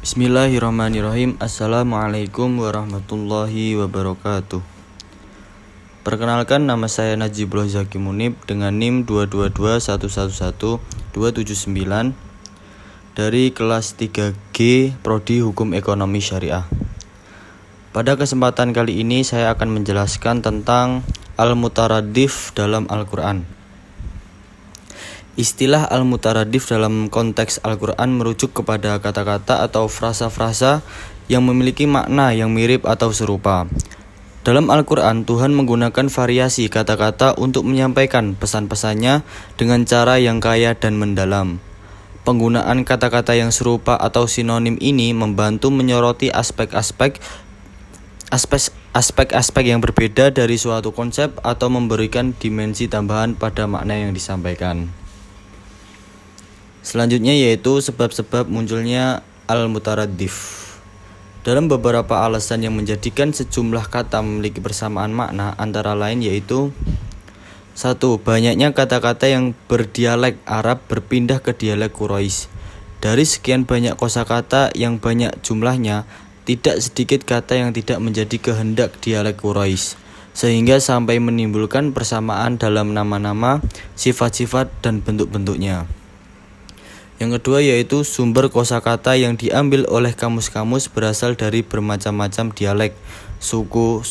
Bismillahirrahmanirrahim. Assalamualaikum warahmatullahi wabarakatuh. Perkenalkan, nama saya Najibullah Zaki Munib dengan NIM 222111279 dari kelas 3G Prodi Hukum Ekonomi Syariah. Pada kesempatan kali ini saya akan menjelaskan tentang al-mutaradif dalam Al-Quran. Istilah al-mutaradif dalam konteks Al-Quran merujuk kepada kata-kata atau frasa-frasa yang memiliki makna yang mirip atau serupa. Dalam Al-Quran, Tuhan menggunakan variasi kata-kata untuk menyampaikan pesan-pesannya dengan cara yang kaya dan mendalam. Penggunaan kata-kata yang serupa atau sinonim ini membantu menyoroti aspek-aspek yang berbeda dari suatu konsep atau memberikan dimensi tambahan pada makna yang disampaikan. Selanjutnya yaitu sebab-sebab munculnya al-mutaradif. Dalam beberapa alasan yang menjadikan sejumlah kata memiliki persamaan makna antara lain yaitu 1. Banyaknya kata-kata yang berdialek Arab berpindah ke dialek Quraisy. Dari sekian banyak kosakata yang banyak jumlahnya, tidak sedikit kata yang tidak menjadi kehendak dialek Quraisy, sehingga sampai menimbulkan persamaan dalam nama-nama, sifat-sifat, dan bentuk-bentuknya. Yang kedua yaitu sumber kosakata yang diambil oleh kamus-kamus berasal dari bermacam-macam dialek, suku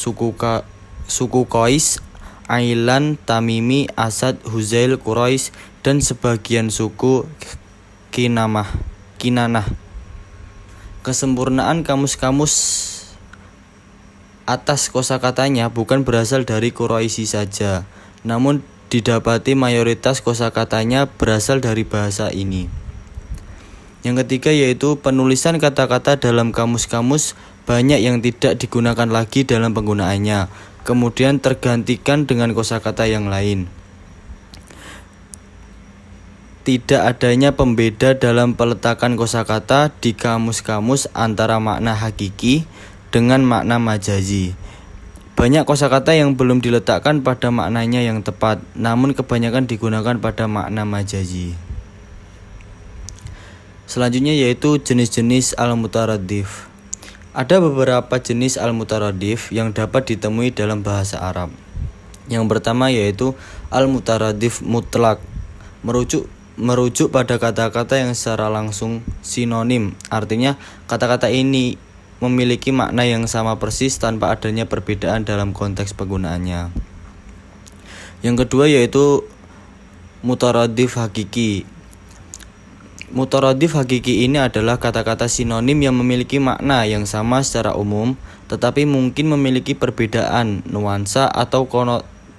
Qais, Ailan, Tamimi, Asad, Huzail, Quraisy, dan sebagian suku Kinanah. Kesempurnaan kamus-kamus atas kosakatanya bukan berasal dari Quraisy saja, namun didapati mayoritas kosakatanya berasal dari bahasa ini. Yang ketiga yaitu penulisan kata-kata dalam kamus-kamus banyak yang tidak digunakan lagi dalam penggunaannya, kemudian tergantikan dengan kosakata yang lain. Tidak adanya pembeda dalam peletakan kosakata di kamus-kamus antara makna hakiki dengan makna majazi. Banyak kosakata yang belum diletakkan pada maknanya yang tepat, namun kebanyakan digunakan pada makna majazi. Selanjutnya yaitu jenis-jenis al-mutaradif. Ada beberapa jenis al-mutaradif yang dapat ditemui dalam bahasa Arab. Yang pertama yaitu al-mutaradif mutlak, merujuk pada kata-kata yang secara langsung sinonim. Artinya kata-kata ini memiliki makna yang sama persis tanpa adanya perbedaan dalam konteks penggunaannya. Yang kedua yaitu mutaradif hakiki. Mutaradif hakiki ini adalah kata-kata sinonim yang memiliki makna yang sama secara umum, tetapi mungkin memiliki perbedaan, nuansa, atau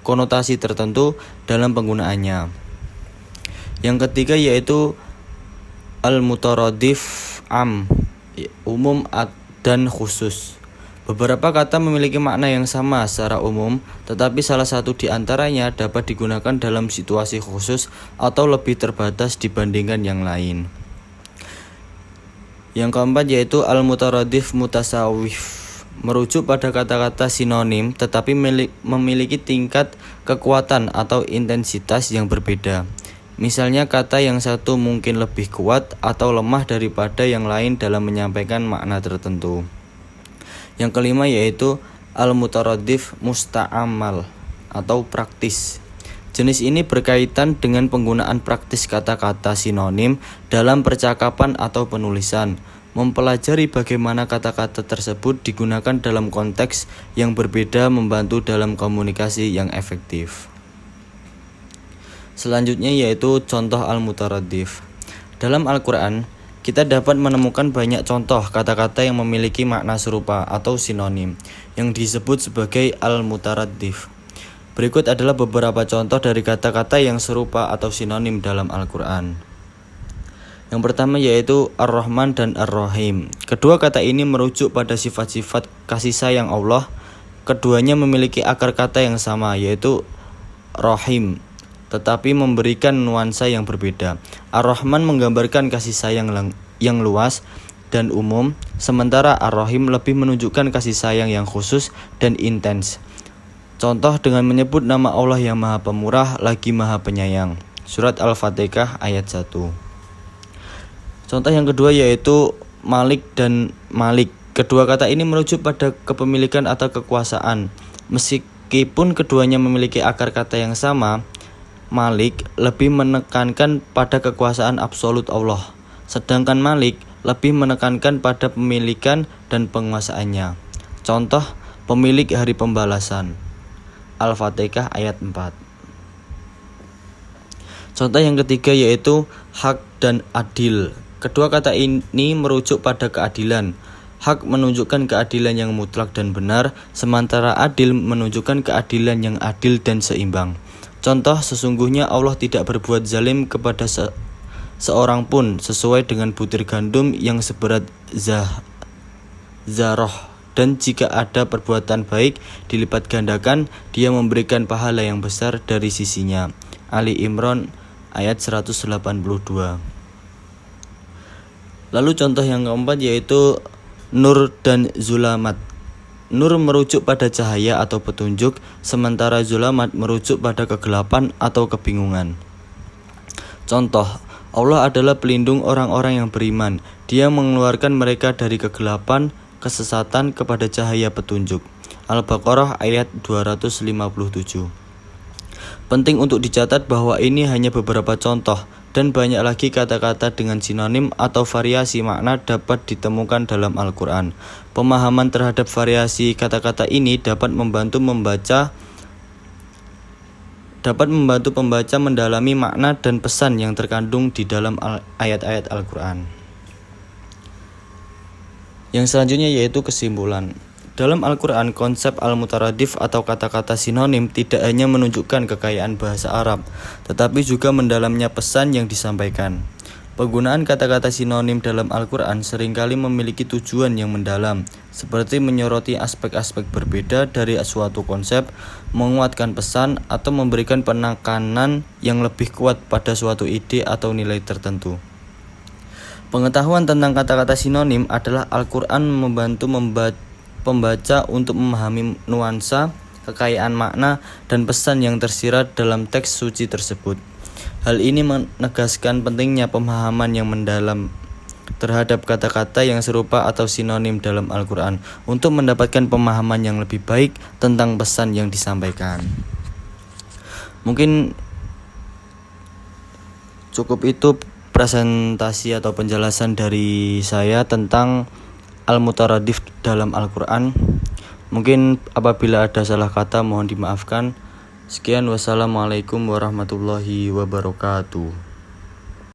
konotasi tertentu dalam penggunaannya. Yang ketiga yaitu al-mutaradif am, umum dan khusus. Beberapa kata memiliki makna yang sama secara umum, tetapi salah satu di antaranya dapat digunakan dalam situasi khusus atau lebih terbatas dibandingkan yang lain. Yang keempat yaitu al-mutaradif mutasawif, merujuk pada kata-kata sinonim tetapi memiliki tingkat kekuatan atau intensitas yang berbeda. Misalnya kata yang satu mungkin lebih kuat atau lemah daripada yang lain dalam menyampaikan makna tertentu. Yang kelima yaitu al-mutaradif musta'amal atau praktis. Jenis ini berkaitan dengan penggunaan praktis kata-kata sinonim dalam percakapan atau penulisan. Mempelajari bagaimana kata-kata tersebut digunakan dalam konteks yang berbeda membantu dalam komunikasi yang efektif. Selanjutnya yaitu contoh al-mutaradif. Dalam Al-Quran, kita dapat menemukan banyak contoh kata-kata yang memiliki makna serupa atau sinonim yang disebut sebagai al-mutaradif. Berikut adalah beberapa contoh dari kata-kata yang serupa atau sinonim dalam Al-Quran. Yang pertama yaitu Ar-Rahman dan Ar-Rahim. Kedua kata ini merujuk pada sifat-sifat kasih sayang Allah. Keduanya memiliki akar kata yang sama yaitu Rahim, tetapi memberikan nuansa yang berbeda. Ar-Rahman menggambarkan kasih sayang yang luas dan umum, sementara Ar-Rahim lebih menunjukkan kasih sayang yang khusus dan intens. Contoh dengan menyebut nama Allah yang Maha Pemurah lagi Maha Penyayang. Surat Al-Fatihah ayat 1. Contoh yang kedua yaitu Malik dan Malik. Kedua kata ini merujuk pada kepemilikan atau kekuasaan. Meskipun keduanya memiliki akar kata yang sama, Malik lebih menekankan pada kekuasaan absolut Allah, sedangkan Malik lebih menekankan pada pemilikan dan penguasaannya. Contoh, pemilik hari pembalasan. Al-Fatihah ayat 4. Contoh yang ketiga yaitu hak dan adil. Kedua kata ini merujuk pada keadilan. Hak menunjukkan keadilan yang mutlak dan benar, sementara adil menunjukkan keadilan yang adil dan seimbang. Contoh, sesungguhnya Allah tidak berbuat zalim kepada seorang pun sesuai dengan butir gandum yang seberat zarah. Dan jika ada perbuatan baik dilipat gandakan, dia memberikan pahala yang besar dari sisinya. Ali Imran ayat 182. Lalu contoh yang keempat yaitu nur dan zulamat. Nur merujuk pada cahaya atau petunjuk, sementara zulamat merujuk pada kegelapan atau kebingungan. Contoh, Allah adalah pelindung orang-orang yang beriman. Dia mengeluarkan mereka dari kegelapan, kesesatan kepada cahaya petunjuk. Al-Baqarah ayat 257. Penting untuk dicatat bahwa ini hanya beberapa contoh, dan banyak lagi kata-kata dengan sinonim atau variasi makna dapat ditemukan dalam Al-Quran. Pemahaman terhadap variasi kata-kata ini dapat membantu pembaca mendalami makna dan pesan yang terkandung di dalam ayat-ayat Al-Quran. Yang selanjutnya yaitu kesimpulan. Dalam Al-Quran, konsep al-mutaradif atau kata-kata sinonim tidak hanya menunjukkan kekayaan bahasa Arab, tetapi juga mendalamnya pesan yang disampaikan. Penggunaan kata-kata sinonim dalam Al-Quran seringkali memiliki tujuan yang mendalam, seperti menyoroti aspek-aspek berbeda dari suatu konsep, menguatkan pesan, atau memberikan penekanan yang lebih kuat pada suatu ide atau nilai tertentu. Pengetahuan tentang kata-kata sinonim adalah Al-Quran membantu pembaca untuk memahami nuansa, kekayaan makna, dan pesan yang tersirat dalam teks suci tersebut. Hal ini menegaskan pentingnya pemahaman yang mendalam terhadap kata-kata yang serupa atau sinonim dalam Al-Quran untuk mendapatkan pemahaman yang lebih baik tentang pesan yang disampaikan. Mungkin cukup itu presentasi atau penjelasan dari saya tentang al-mutaradif dalam Al-Quran. Mungkin apabila ada salah kata mohon dimaafkan. Sekian, wassalamualaikum warahmatullahi wabarakatuh.